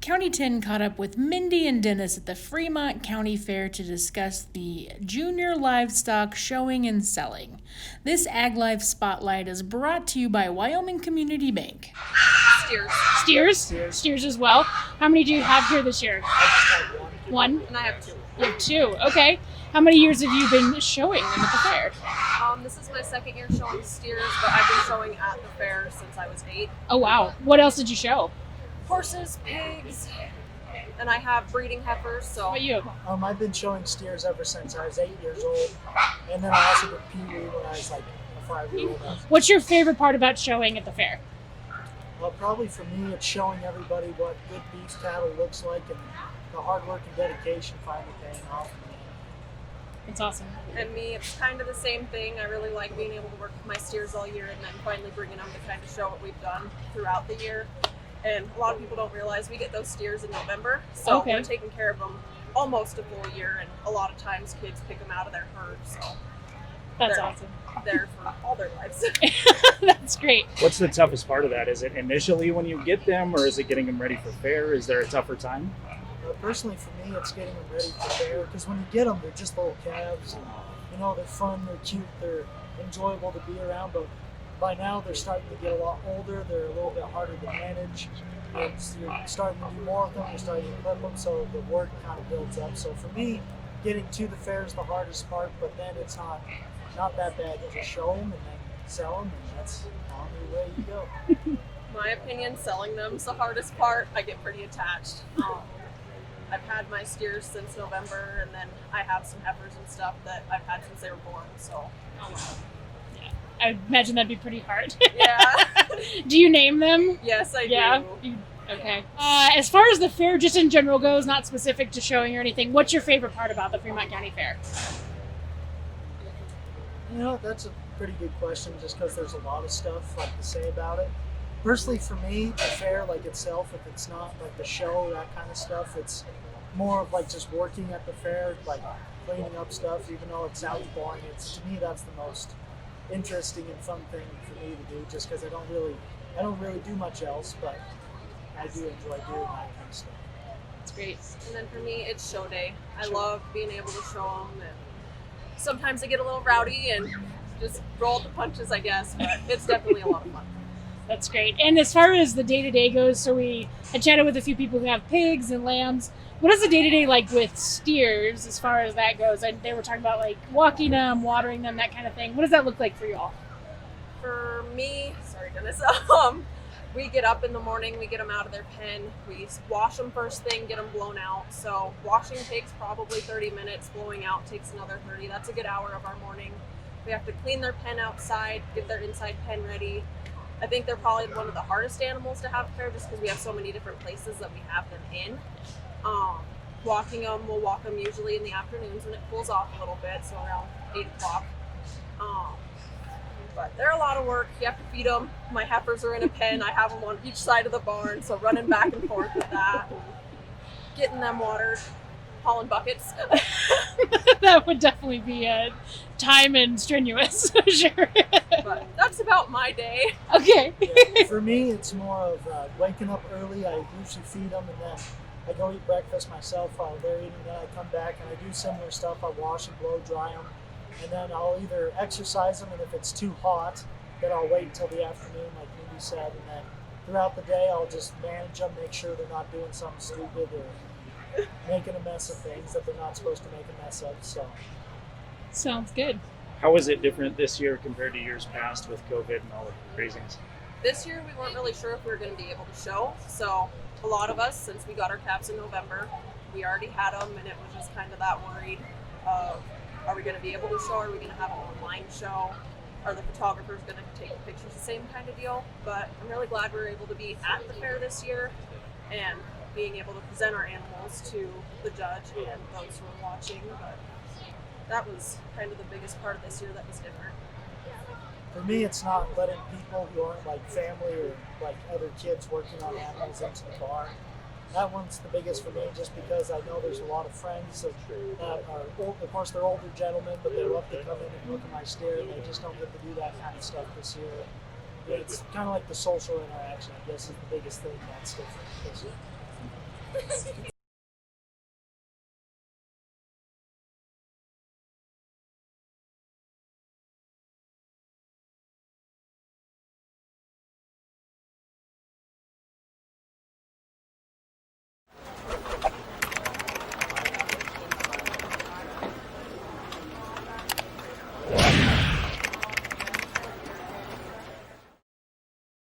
County 10 caught up with Mindy and Dennis at the Fremont County Fair to discuss the Junior Livestock Showing and Selling. This Ag Life Spotlight is brought to you by Wyoming Community Bank. Steers. Steers? Steers as well. How many do you have here this year? I just have One? and I have two. You have two. Okay. How many years have you been showing them at the fair? This is my second year showing steers, but I've been showing at the fair since I was 8. Oh, wow. What else did you show? Horses, pigs, and I have breeding heifers, so. How about you? I've been showing steers ever since I was 8 years old, and then I also did Pee-wee when I was like a 5-year-old. What's your favorite part about showing at the fair? Well, probably for me, it's showing everybody what good beef cattle looks like, and the hard work and dedication finally paying off. That's awesome. And me, it's kind of the same thing. I really like being able to work with my steers all year and then finally bringing them to kind of show what we've done throughout the year. And a lot of people don't realize we get those steers in November, so Okay. we're taking care of them almost a full year, and a lot of times kids pick them out of their herd, so That's they're awesome. there for all their lives. That's great. What's the toughest part of that? Is it initially when you get them, or is it getting them ready for fair? Is there a tougher time? Personally, for me, it's getting them ready for fair, because when you get them, they're just little calves, and they're fun, they're cute, they're enjoyable to be around, but by now they're starting to get a lot older, they're a little bit harder to manage, and you're starting to do more of them, you're starting to clip them, so the work kind of builds up. So for me, getting to the fair is the hardest part, but then it's not that bad. You just show them and then sell them, and that's on the way you go. My opinion, selling them's the hardest part. I get pretty attached. I've had my steers since November, and then I have some heifers and stuff that I've had since they were born, so. I imagine that'd be pretty hard. Yeah. Do you name them? Yes, I Yeah. do. Okay. As far as the fair just in general goes, not specific to showing or anything, what's your favorite part about the Fremont County Fair? That's a pretty good question, just because there's a lot of stuff to say about it. Personally, for me, the fair itself, if it's not the show, that kind of stuff, it's more of just working at the fair, cleaning up stuff. Even though it sounds boring, to me that's the most interesting and fun thing for me to do, just because I don't really do much else, but I do enjoy doing that kind of stuff. That's great. And then for me, it's show day. I love being able to show them, and sometimes I get a little rowdy and just roll the punches, I guess, but it's definitely a lot of fun. That's great. And as far as the day-to-day goes, so we had chatted with a few people who have pigs and lambs. What is the day-to-day like with steers as far as that goes? And they were talking about walking them, watering them, that kind of thing. What does that look like for you all? For me, sorry Dennis, we get up in the morning, we get them out of their pen, we wash them first thing, get them blown out. So washing takes probably 30 minutes, blowing out takes another 30. That's a good hour of our morning. We have to clean their pen outside, get their inside pen ready. I think they're probably one of the hardest animals to have fair, just because we have so many different places that we have them in. Walking them, we'll walk them usually in the afternoons when it cools off a little bit, so around 8 o'clock. But they're a lot of work. You have to feed them. My heifers are in a pen. I have them on each side of the barn, so running back and forth with that, and getting them watered, hauling buckets. That would definitely be time and strenuous, for sure. But that's about my day. Okay. Yeah, for me, it's more of waking up early. I usually feed them, and then I go eat breakfast myself while they're eating. Then I come back and I do similar stuff. I wash and blow dry them, and then I'll either exercise them, and if it's too hot, then I'll wait until the afternoon, like Mindy said, and then throughout the day I'll just manage them, make sure they're not doing something stupid or making a mess of things that they're not supposed to make a mess of. So Sounds good. How is it different this year compared to years past with COVID and all the craziness? This year we weren't really sure if we were going to be able to show, so a lot of us, since we got our calves in November, we already had them, and it was just kind of that worried of, are we going to be able to show? Are we going to have an online show? Are the photographers going to take the pictures? The same kind of deal. But I'm really glad we were able to be at the fair this year and being able to present our animals to the judge and those who were watching. But that was kind of the biggest part of this year that was different. for me, it's not letting people who aren't family or other kids working on animals into the barn. That one's the biggest for me, just because I know there's a lot of friends that are old. Of course, they're older gentlemen, but they love to come in and look at my steer, and they just don't get to do that kind of stuff this year. It's kind of like the social interaction, I guess, is the biggest thing that's different this year. Good